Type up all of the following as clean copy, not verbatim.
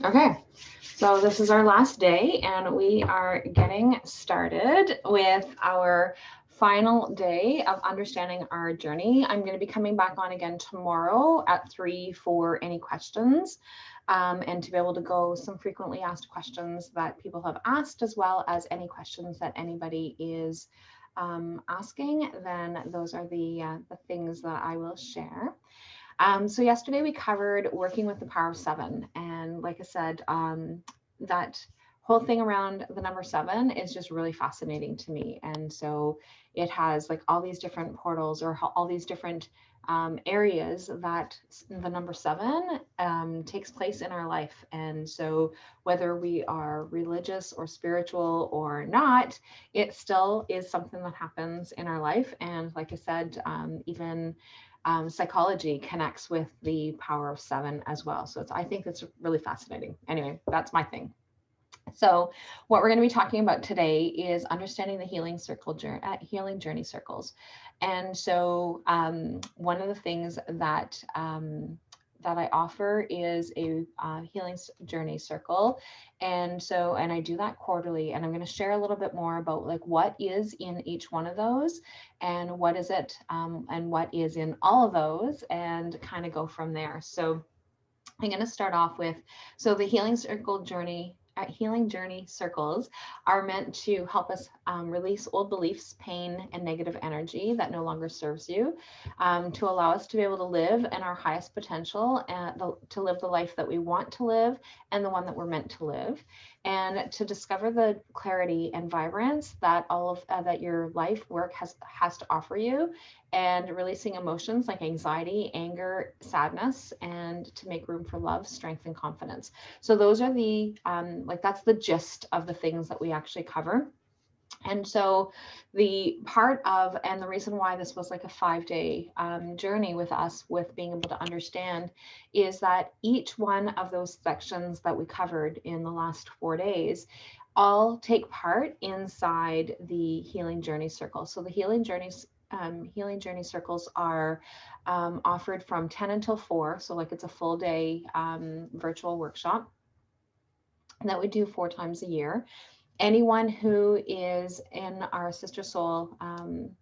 Okay, so this is our last day, and we are getting started with our final day of understanding our journey. I'm going to be coming back on again tomorrow at 3 for any questions, and to be able to go some frequently asked questions that people have asked, as well as any questions that anybody is asking. Then those are the things that I will share. So yesterday we covered working with the power of seven, and like I said, that whole thing around the number seven is just really fascinating to me. And so it has like all these different portals or all these different areas that the number seven takes place in our life. And so whether we are religious or spiritual or not, it still is something that happens in our life. And like I said, even psychology connects with the power of seven as well. So I think it's really fascinating. Anyway, that's my thing. So, what we're going to be talking about today is understanding the healing journey circles. And so, one of the things that I offer is a healing journey circle, and I do that quarterly. And I'm going to share a little bit more about like what is in each one of those, and what is it, and what is in all of those, and kind of go from there. So I'm going to start off with the healing journey circles are meant to help us release old beliefs, pain, and negative energy that no longer serves you, to allow us to be able to live in our highest potential and to live the life that we want to live and the one that we're meant to live, and to discover the clarity and vibrance that all of that your life work has to offer you, and releasing emotions like anxiety, anger, sadness, and to make room for love, strength, and confidence. So those are that's the gist of the things that we actually cover. And so and the reason why this was like a 5 day journey with us, with being able to understand, is that each one of those sections that we covered in the last 4 days all take part inside the healing journey circle. So the healing journey circles are offered from 10 until 4. So like it's a full day virtual workshop that we do 4 times a year. Anyone who is in our Sister Soul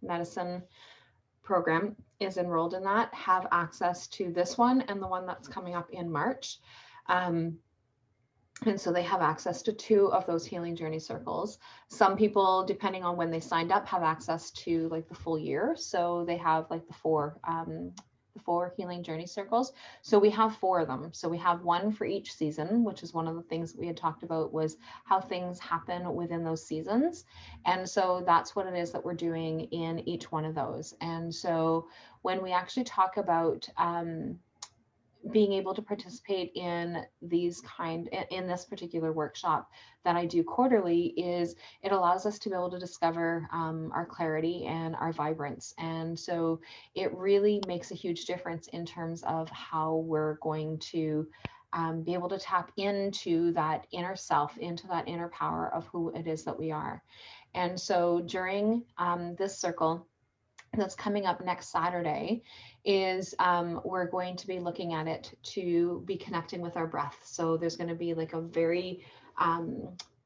medicine program is enrolled in that, have access to this one and the one that's coming up in March. Um, and so they have access to 2 of those healing journey circles. Some people, depending on when they signed up, have access to like the full year. So they have like the four healing journey circles. So we have 4 of them. So we have one for each season, which is one of the things that we had talked about, was how things happen within those seasons. And so that's what it is that we're doing in each one of those. And so when we actually talk about being able to participate in this particular workshop that I do quarterly, is it allows us to be able to discover our clarity and our vibrance. And so it really makes a huge difference in terms of how we're going to be able to tap into that inner self, into that inner power of who it is that we are. And so during this circle that's coming up next Saturday, is we're going to be looking at it to be connecting with our breath. So there's going to be like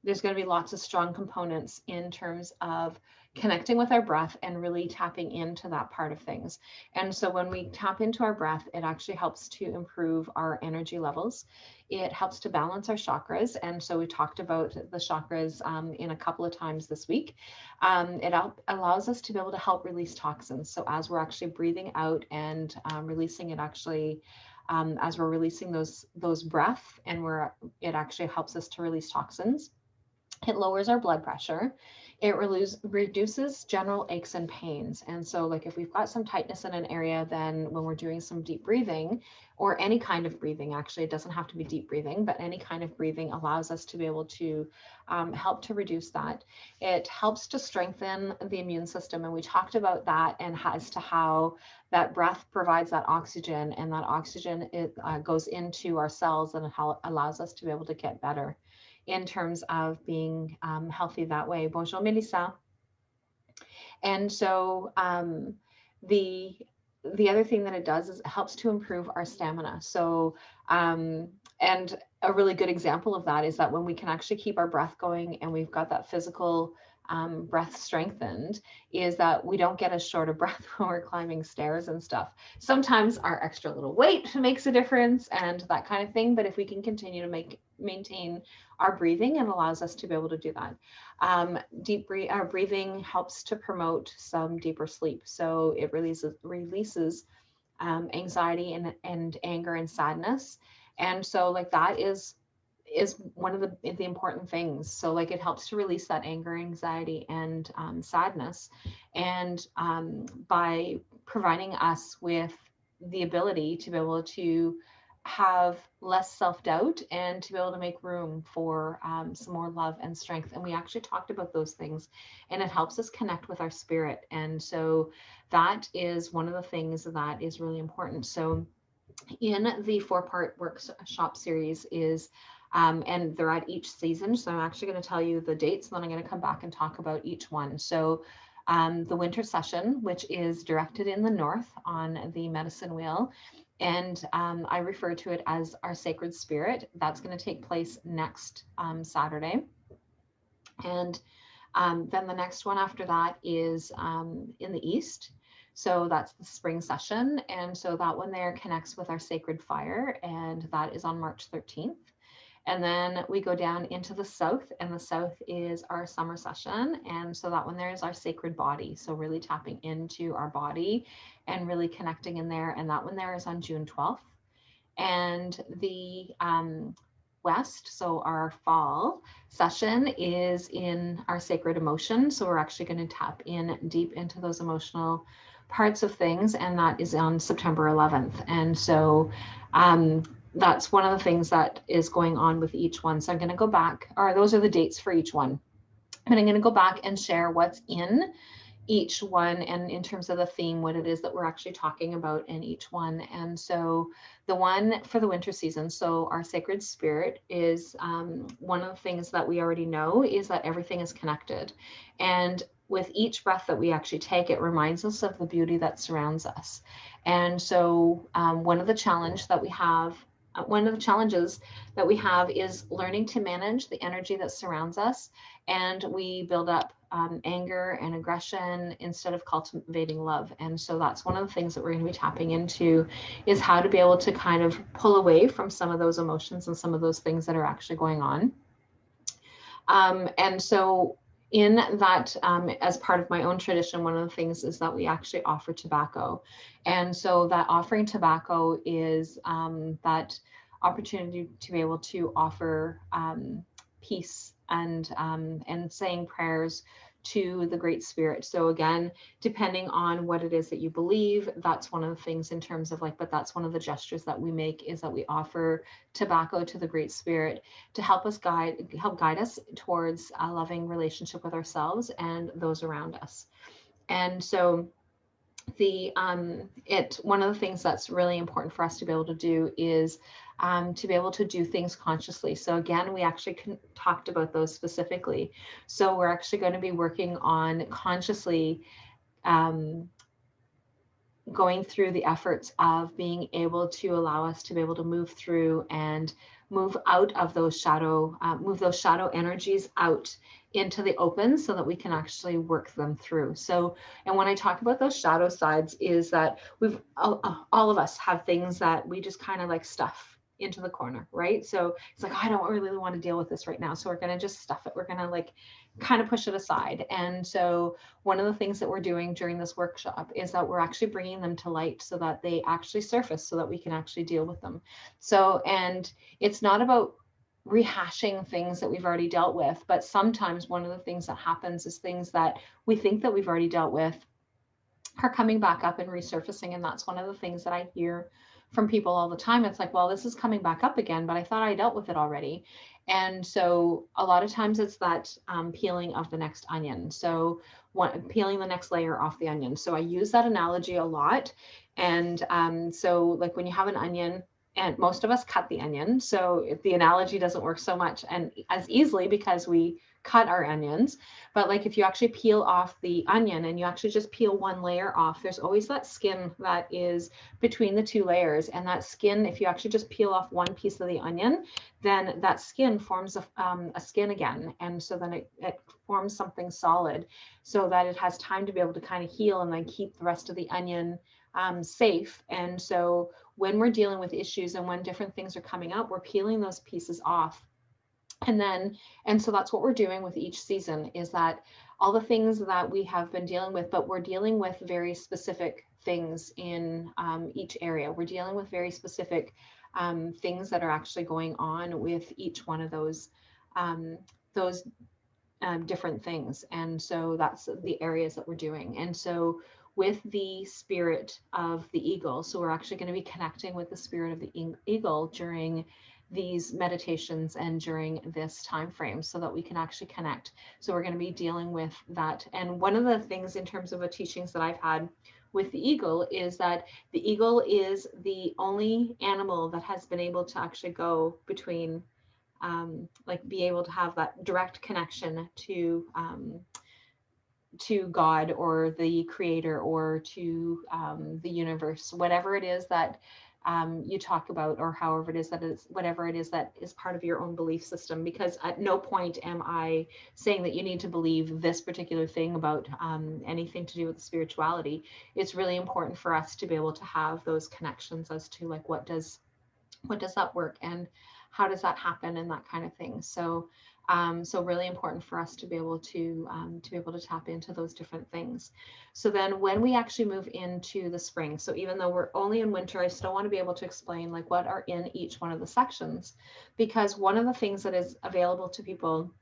there's going to be lots of strong components in terms of connecting with our breath and really tapping into that part of things. And so when we tap into our breath, it actually helps to improve our energy levels. It helps to balance our chakras. And so we talked about the chakras in a couple of times this week. It allows us to be able to help release toxins. So as we're actually breathing out and releasing it, actually, as we're releasing those breath, and it actually helps us to release toxins. It lowers our blood pressure. It reduces general aches and pains. And so, like if we've got some tightness in an area, then when we're doing some deep breathing, or any kind of breathing, actually, it doesn't have to be deep breathing, but any kind of breathing allows us to be able to help to reduce that. It helps to strengthen the immune system. And we talked about that, and as to how that breath provides that oxygen, and that oxygen goes into our cells, and it allows us to be able to get better in terms of being healthy that way. Bonjour, Melissa. And so the the other thing that it does is it helps to improve our stamina. So and a really good example of that is that when we can actually keep our breath going and we've got that physical breath strengthened, is that we don't get as short of breath when we're climbing stairs and stuff. Sometimes our extra little weight makes a difference and that kind of thing. But if we can continue to maintain our breathing, it allows us to be able to do that. Breathing helps to promote some deeper sleep. So it releases anxiety and anger and sadness. And so like that is one of the important things. So like it helps to release that anger, anxiety, and sadness, and by providing us with the ability to be able to have less self-doubt and to be able to make room for some more love and strength. And we actually talked about those things, and it helps us connect with our spirit. And so that is one of the things that is really important. So in the 4-part workshop series is and they're at each season. So I'm actually going to tell you the dates, and then I'm going to come back and talk about each one. So the winter session, which is directed in the north on the medicine wheel, and I refer to it as our sacred spirit. That's going to take place next Saturday. And then the next one after that is in the east. So that's the spring session. And so that one there connects with our sacred fire, and that is on March 13th. And then we go down into the south, and the south is our summer session. And so that one there is our sacred body. So really tapping into our body and really connecting in there. And that one there is on June 12th. And the west, so our fall session, is in our sacred emotion. So we're actually going to tap in deep into those emotional parts of things, and that is on September 11th. And so that's one of the things that is going on with each one. So I'm going to go back, or those are the dates for each one. And I'm going to go back and share what's in each one, and in terms of the theme, what it is that we're actually talking about in each one. And so the one for the winter season, so our sacred spirit, is one of the things that we already know is that everything is connected. And with each breath that we actually take, it reminds us of the beauty that surrounds us. And so one of the challenges that we have is learning to manage the energy that surrounds us, and we build up anger and aggression instead of cultivating love. And so that's one of the things that we're going to be tapping into, is how to be able to kind of pull away from some of those emotions and some of those things that are actually going on. And so in that, as part of my own tradition, one of the things is that we actually offer tobacco. And so that offering tobacco is that opportunity to be able to offer peace and saying prayers to the Great Spirit. So again, depending on what it is that you believe, that's one of the things in terms of like, but that's one of the gestures that we make, is that we offer tobacco to the Great Spirit to help guide us towards a loving relationship with ourselves and those around us. And so one of the things that's really important for us to be able to do is to be able to do things consciously. So again, we actually talked about those specifically. So we're actually going to be working on consciously going through the efforts of being able to allow us to be able to move through and move out of those shadow energies out into the open, so that we can actually work them through. So, and when I talk about those shadow sides, is that all of us have things that we just kind of like stuff into the corner, right? So it's like, oh, I don't really want to deal with this right now, so we're going to just stuff it. We're going to like kind of push it aside. And so one of the things that we're doing during this workshop is that we're actually bringing them to light, so that they actually surface, so that we can actually deal with them. So, and it's not about rehashing things that we've already dealt with, but sometimes one of the things that happens is things that we think that we've already dealt with are coming back up and resurfacing. And that's one of the things that I hear from people all the time. It's like, well, this is coming back up again, but I thought I dealt with it already. And so a lot of times it's that peeling of the next onion. So peeling the next layer off the onion. So I use that analogy a lot. And so like when you have an onion, and most of us cut the onion. So the analogy doesn't work so much and as easily because we cut our onions. But like if you actually peel off the onion and you actually just peel one layer off, there's always that skin that is between the two layers. And that skin, if you actually just peel off one piece of the onion, then that skin forms a skin again. And so then it forms something solid so that it has time to be able to kind of heal and then keep the rest of the onion safe. And so when we're dealing with issues and when different things are coming up, we're peeling those pieces off. And so that's what we're doing with each season, is that all the things that we have been dealing with, but we're dealing with very specific things in each area. We're dealing with very specific things that are actually going on with each one of those different things. And so that's the areas that we're doing. And so with the spirit of the eagle, so we're actually going to be connecting with the spirit of the eagle during these meditations and during this time frame so that we can actually connect. So we're going to be dealing with that. And one of the things in terms of the teachings that I've had with the eagle is that the eagle is the only animal that has been able to actually go between like be able to have that direct connection to God or the creator or to the universe, whatever it is that you talk about, or however it is that is, whatever it is that is part of your own belief system. Because at no point am I saying that you need to believe this particular thing about anything to do with spirituality. It's really important for us to be able to have those connections as to like what does that work and how does that happen and that kind of thing. So so really important for us to be able to tap into those different things. So then when we actually move into the spring, so even though we're only in winter, I still want to be able to explain like what are in each one of the sections, because one of the things that is available to people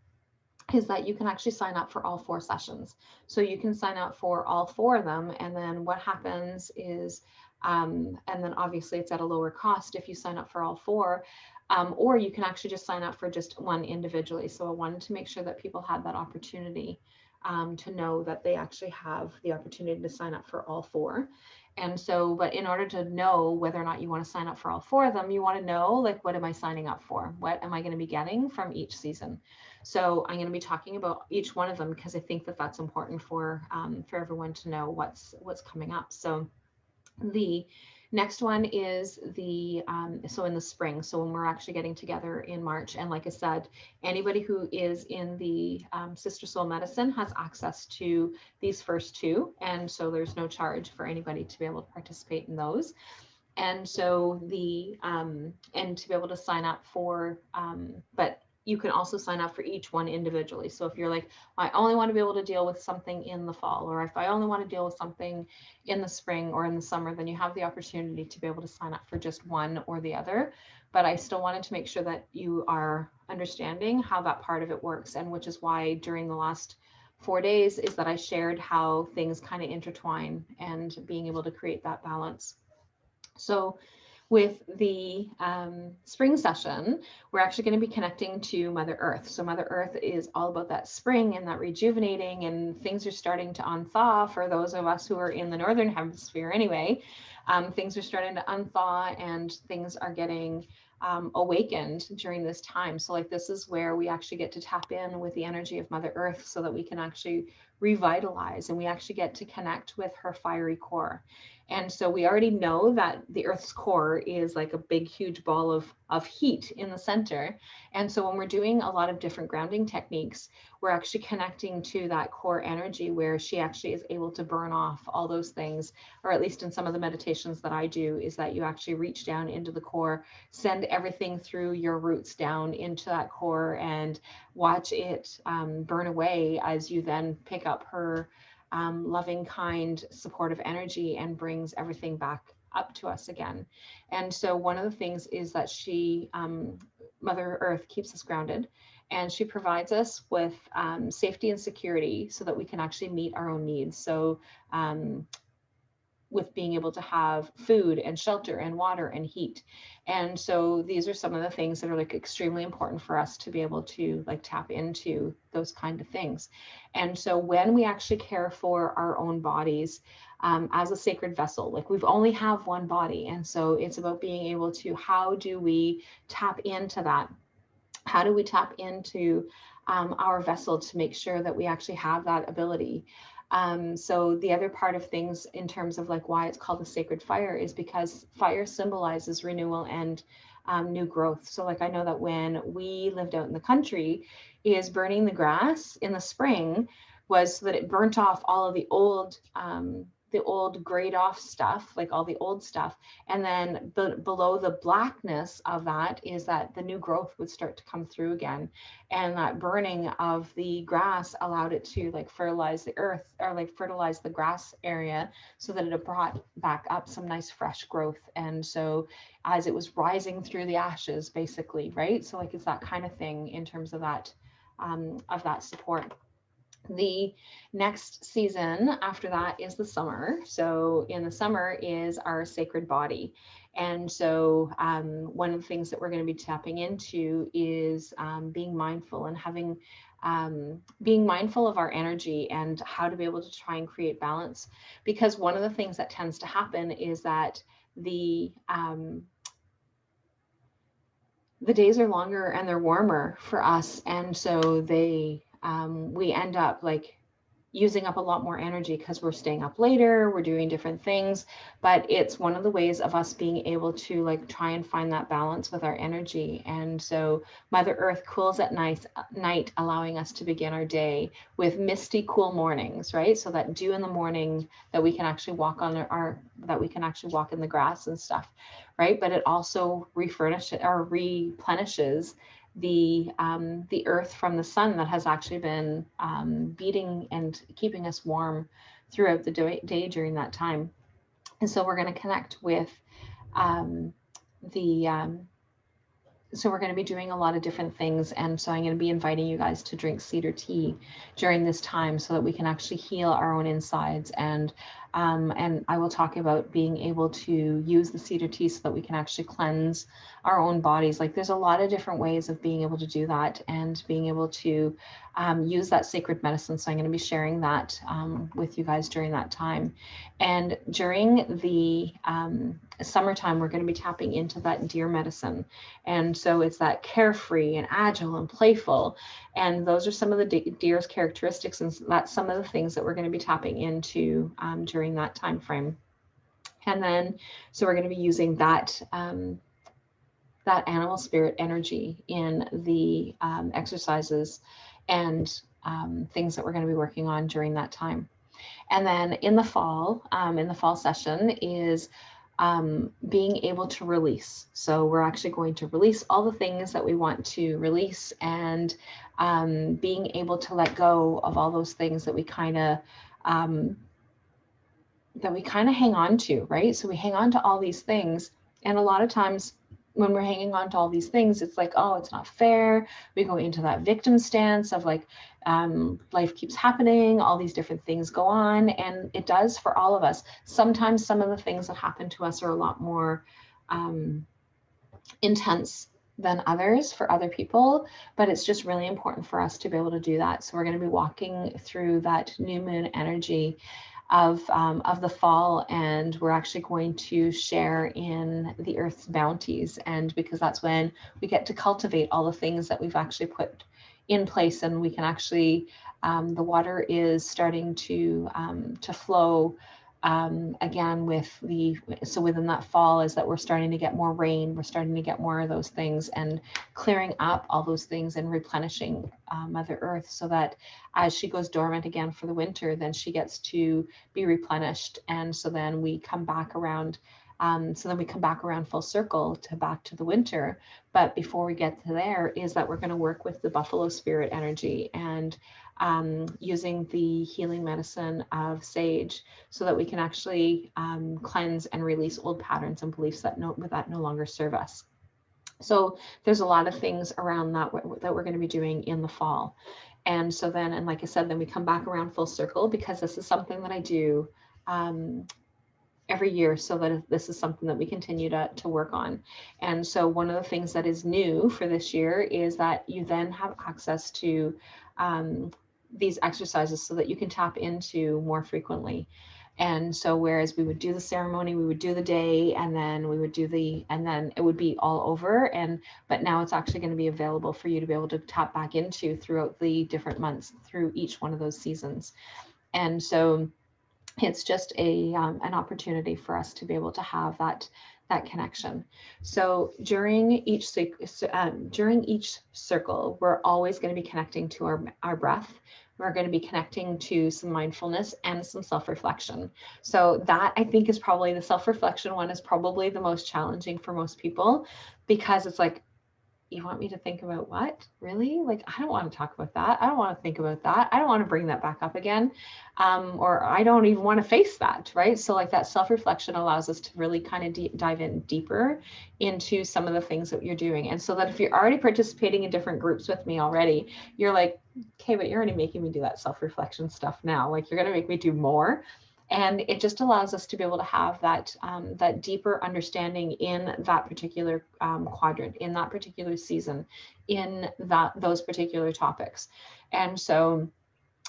is that you can actually sign up for all 4 sessions. So you can sign up for all 4 of them. And then what happens is, and then obviously it's at a lower cost if you sign up for all 4, or you can actually just sign up for just one individually. So I wanted to make sure that people had that opportunity to know that they actually have the opportunity to sign up for all 4. And so, but in order to know whether or not you want to sign up for all 4 of them, you want to know, like, what am I signing up for? What am I going to be getting from each season? So I'm going to be talking about each one of them because I think that that's important for everyone to know what's coming up. So the next one is the so in the spring, so when we're actually getting together in March. And like I said, anybody who is in the Sister Soul Medicine has access to these first 2, and so there's no charge for anybody to be able to participate in those. And so and to be able to sign up for but you can also sign up for each one individually. So if you're like, I only want to be able to deal with something in the fall, or if I only want to deal with something in the spring or in the summer, then you have the opportunity to be able to sign up for just one or the other. But I still wanted to make sure that you are understanding how that part of it works, and which is why during the last 4 days is that I shared how things kind of intertwine and being able to create that balance. So with the spring session, we're actually going to be connecting to Mother Earth. So Mother Earth is all about that spring and that rejuvenating, and things are starting to unthaw for those of us who are in the Northern Hemisphere anyway. Things are starting to unthaw and things are getting awakened during this time. So like this is where we actually get to tap in with the energy of Mother Earth so that we can actually revitalize, and we actually get to connect with her fiery core. And so we already know that the Earth's core is like a big, huge ball of heat in the center. And so when we're doing a lot of different grounding techniques, we're actually connecting to that core energy where she actually is able to burn off all those things, or at least in some of the meditations that I do, is that you actually reach down into the core, send everything through your roots down into that core, and watch it burn away as you then pick up her loving, kind, supportive energy and brings everything back up to us again. And so one of the things is that she, Mother Earth, keeps us grounded, and she provides us with safety and security so that we can actually meet our own needs. So with being able to have food and shelter and water and heat. And so these are some of the things that are like extremely important for us to be able to like tap into those kind of things. And so when we actually care for our own bodies, as a sacred vessel. Like we've only have one body. And so it's about being able to, how do we tap into that? How do we tap into our vessel to make sure that we actually have that ability? So the other part of things in terms of like why it's called a sacred fire is because fire symbolizes renewal and new growth. So like I know that when we lived out in the country, is burning the grass in the spring was so that it burnt off all of the old grayed off stuff, like all the old stuff. And then below the blackness of that is that the new growth would start to come through again. And that burning of the grass allowed it to like fertilize the earth, or like fertilize the grass area, so that it brought back up some nice fresh growth. And so as it was rising through the ashes, basically, right? So like it's that kind of thing in terms of that support. The next season after that is the summer. So in the summer is our sacred body. And so one of the things that we're going to be tapping into is being mindful and having being mindful of our energy and how to be able to try and create balance. Because one of the things that tends to happen is that the days are longer and they're warmer for us. And so we end up like using up a lot more energy because we're staying up later, we're doing different things, but it's one of the ways of us being able to like try and find that balance with our energy. And so Mother Earth cools at night, allowing us to begin our day with misty, cool mornings, right? So that dew in the morning, that we can actually walk on that we can actually walk in the grass and stuff, right? But it also replenishes the earth from the sun that has actually been beating and keeping us warm throughout the day during that time. And so we're going to connect with so we're going to be doing a lot of different things. And so I'm going to be inviting you guys to drink cedar tea during this time so that we can actually heal our own insides. And I will talk about being able to use the cedar tea so that we can actually cleanse our own bodies. Like there's a lot of different ways of being able to do that and being able to use that sacred medicine. So I'm going to be sharing that with you guys during that time. And during the summertime, we're going to be tapping into that deer medicine. And so it's that carefree and agile and playful. And those are some of the deer's characteristics. And that's some of the things that we're going to be tapping into during that time frame. And then, so we're going to be using that animal spirit energy in the exercises and things that we're going to be working on during that time. And then in the fall session is being able to release. So we're actually going to release all the things that we want to release, and being able to let go of all those things that we kind of hang on to, right? So we hang on to all these things, and a lot of times when we're hanging on to all these things, it's like, oh, it's not fair. We go into that victim stance of like, life keeps happening, all these different things go on, and it does for all of us. Sometimes some of the things that happen to us are a lot more intense than others for other people, but it's just really important for us to be able to do that. So we're going to be walking through that new moon energy of the fall, and we're actually going to share in the earth's bounties, and because that's when we get to cultivate all the things that we've actually put in place, and we can actually the water is starting to flow again with so within that fall is that we're starting to get more rain, we're starting to get more of those things and clearing up all those things and replenishing Mother Earth, so that as she goes dormant again for the winter, then she gets to be replenished. And so then we come back around full circle to back to the winter. But before we get to there is that we're going to work with the buffalo spirit energy and using the healing medicine of sage, so that we can actually cleanse and release old patterns and beliefs that no longer serve us. So there's a lot of things around that we're going to be doing in the fall. And so then, and like I said, then we come back around full circle, because this is something that I do every year, so that this is something that we continue to work on. And so one of the things that is new for this year is that you then have access to these exercises so that you can tap into more frequently. And so whereas we would do the ceremony, we would do the day, and then we would do and then it would be all over. But now it's actually going to be available for you to be able to tap back into throughout the different months through each one of those seasons. And so it's just an opportunity for us to be able to have that connection. So during each circle, we're always going to be connecting to our breath. We're going to be connecting to some mindfulness and some self-reflection. So that, I think, is probably the self-reflection one is probably the most challenging for most people, because it's like, you want me to think about what? Really? Like, I don't want to talk about that. I don't want to think about that. I don't want to bring that back up again. Or I don't even want to face that, right? So like that self-reflection allows us to really kind of dive in deeper into some of the things that you're doing. And so that if you're already participating in different groups with me already, you're like, okay, but you're already making me do that self-reflection stuff now. Like, you're going to make me do more. And it just allows us to be able to have that deeper understanding in that particular quadrant, in that particular season, in those particular topics. And so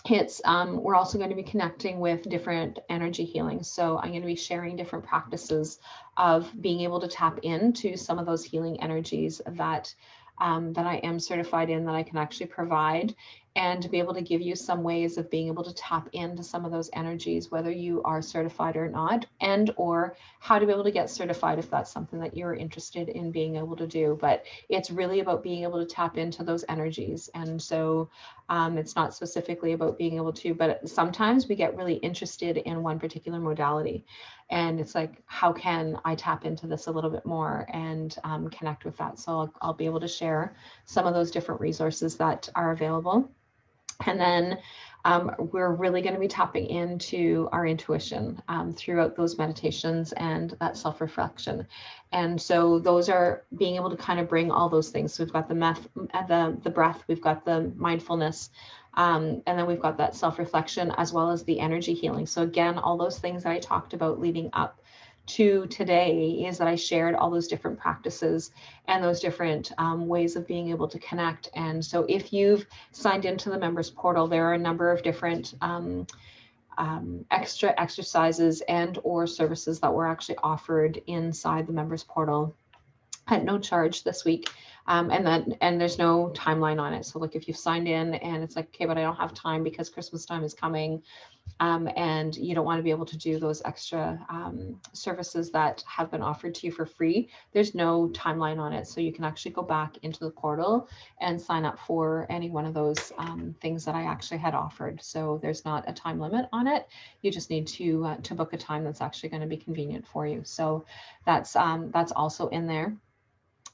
it's we're also going to be connecting with different energy healings. So I'm going to be sharing different practices of being able to tap into some of those healing energies that I am certified in, that I can actually provide, and to be able to give you some ways of being able to tap into some of those energies, whether you are certified or not, and or how to be able to get certified if that's something that you're interested in being able to do. But it's really about being able to tap into those energies. And so it's not specifically about being able to, but sometimes we get really interested in one particular modality. And it's like, how can I tap into this a little bit more and connect with that? So I'll be able to share some of those different resources that are available. And then we're really going to be tapping into our intuition throughout those meditations and that self-reflection. And so those are being able to kind of bring all those things. So we've got the breath, we've got the mindfulness, and then we've got that self-reflection, as well as the energy healing. So again, all those things that I talked about leading up to today is that I shared all those different practices and those different ways of being able to connect. And so if you've signed into the members portal, there are a number of different extra exercises and or services that were actually offered inside the members portal at no charge this week. And there's no timeline on it. So like if you've signed in and it's like, okay, but I don't have time because Christmas time is coming, and you don't want to be able to do those extra services that have been offered to you for free, there's no timeline on it. So you can actually go back into the portal and sign up for any one of those things that I actually had offered. So there's not a time limit on it. You just need to book a time that's actually going to be convenient for you. So that's also in there.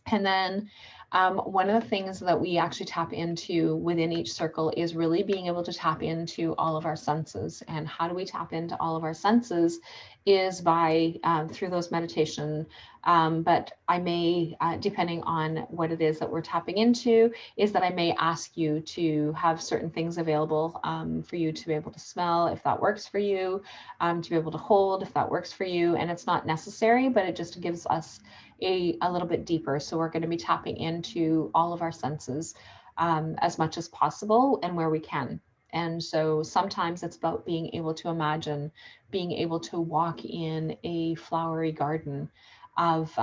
And then one of the things that we actually tap into within each circle is really being able to tap into all of our senses. And how do we tap into all of our senses is by through those meditation. But I may, depending on what it is that we're tapping into, is that I may ask you to have certain things available for you to be able to smell, if that works for you, to be able to hold, if that works for you. And it's not necessary, but it just gives us a little bit deeper. So we're going to be tapping into all of our senses as much as possible and where we can. And so sometimes it's about being able to imagine, being able to walk in a flowery garden of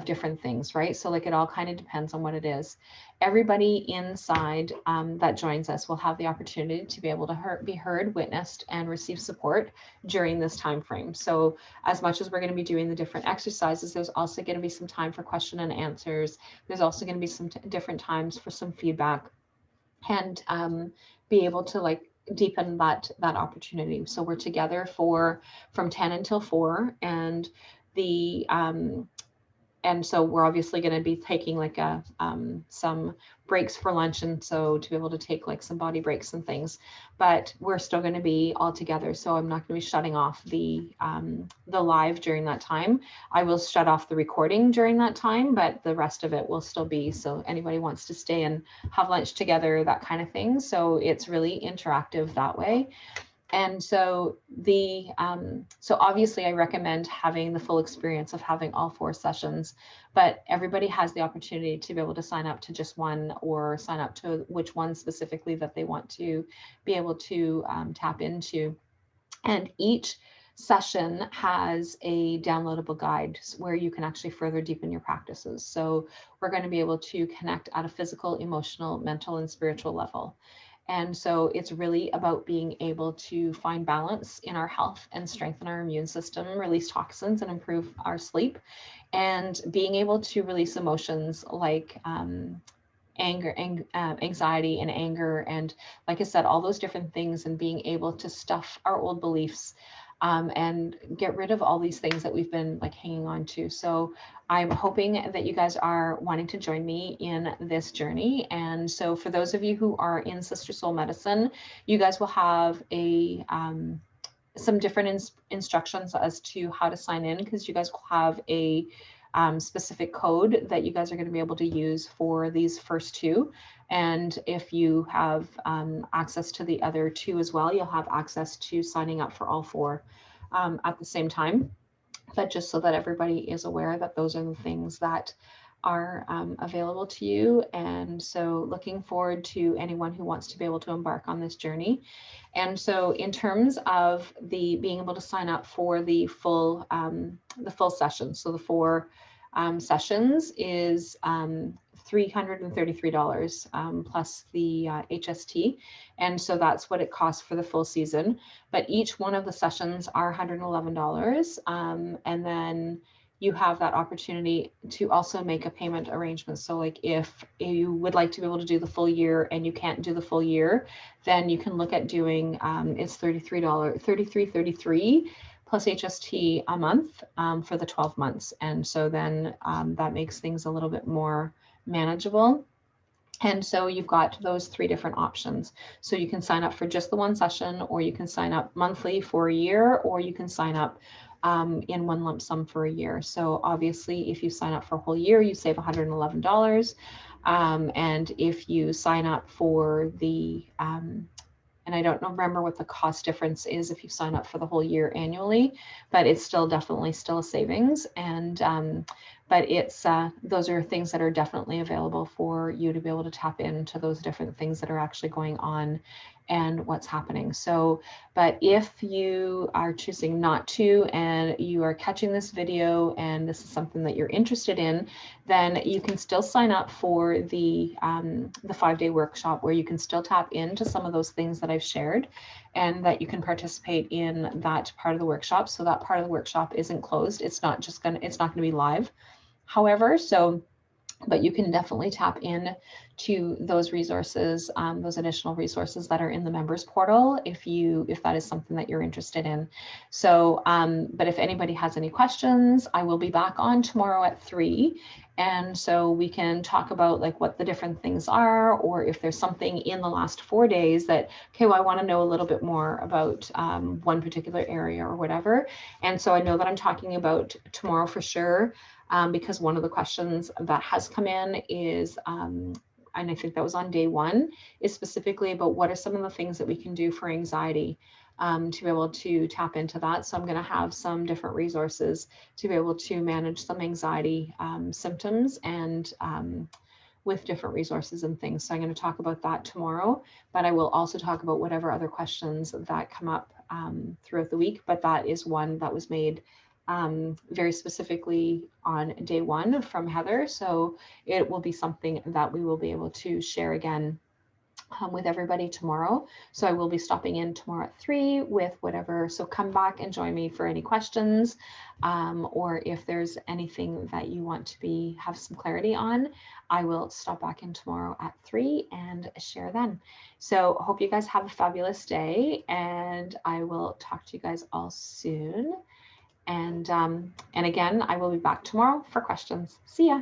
different things, right? So like it all kind of depends on what it is. Everybody inside that joins us will have the opportunity to be able to be heard, witnessed, and receive support during this time frame. So as much as we're going to be doing the different exercises, there's also going to be some time for question and answers. There's also going to be some different times for some feedback, and be able to like deepen that opportunity. So we're together from 10 until 4, and and so we're obviously going to be taking like some breaks for lunch, and so to be able to take like some body breaks and things, but we're still going to be all together. So I'm not going to be shutting off the live during that time. I will shut off the recording during that time, but the rest of it will still be. So anybody wants to stay and have lunch together, that kind of thing. So it's really interactive that way. And so so obviously I recommend having the full experience of having all 4 sessions, but everybody has the opportunity to be able to sign up to just one, or sign up to which one specifically that they want to be able to tap into. And each session has a downloadable guide where you can actually further deepen your practices. So we're going to be able to connect at a physical, emotional, mental, and spiritual level. And so it's really about being able to find balance in our health and strengthen our immune system, release toxins and improve our sleep, and being able to release emotions like anger, anxiety and anger. And like I said, all those different things, and being able to stuff our old beliefs and get rid of all these things that we've been like hanging on to. So I'm hoping that you guys are wanting to join me in this journey. And so for those of you who are in Sister Soul Medicine, you guys will have a some different instructions as to how to sign in, because you guys will have a specific code that you guys are going to be able to use for these first two. And if you have access to the other two as well, you'll have access to signing up for all four at the same time. But just so that everybody is aware that those are the things that are available to you. And so looking forward to anyone who wants to be able to embark on this journey. And so in terms of the being able to sign up for the full session, so the four sessions is $333 plus the HST. And so that's what it costs for the full season. But each one of the sessions are $111. And then you have that opportunity to also make a payment arrangement. So like if you would like to be able to do the full year and you can't do the full year, then you can look at doing, it's $33.33 plus HST a month for the 12 months. And so then that makes things a little bit more manageable. And so you've got those three different options. So you can sign up for just the one session, or you can sign up monthly for a year, or you can sign up in one lump sum for a year. So obviously, if you sign up for a whole year, you save $111. And if you sign up for the, and I don't remember what the cost difference is if you sign up for the whole year annually, but it's still definitely still a savings. And but it's those are things that are definitely available for you to be able to tap into those different things that are actually going on and what's happening. So, but if you are choosing not to, and you are catching this video and this is something that you're interested in, then you can still sign up for the 5-day workshop, where you can still tap into some of those things that I've shared, and that you can participate in that part of the workshop. So that part of the workshop isn't closed. It's not going to be live. However, but you can definitely tap in to those resources, those additional resources that are in the members portal, if that is something that you're interested in. So, but if anybody has any questions, I will be back on tomorrow at 3. And so we can talk about like what the different things are, or if there's something in the last 4 days that, okay, well, I want to know a little bit more about one particular area or whatever. And so I know that I'm talking about tomorrow for sure. Because one of the questions that has come in is, and I think that was on day 1, is specifically about what are some of the things that we can do for anxiety to be able to tap into that. So I'm going to have some different resources to be able to manage some anxiety symptoms, and with different resources and things. So I'm going to talk about that tomorrow, but I will also talk about whatever other questions that come up throughout the week. But that is one that was made very specifically on day 1 from Heather. So it will be something that we will be able to share again with everybody tomorrow. So I will be stopping in tomorrow at 3 with whatever. So come back and join me for any questions, or if there's anything that you want to have some clarity on, I will stop back in tomorrow at 3 and share then. So hope you guys have a fabulous day, and I will talk to you guys all soon. And again, I will be back tomorrow for questions. See ya.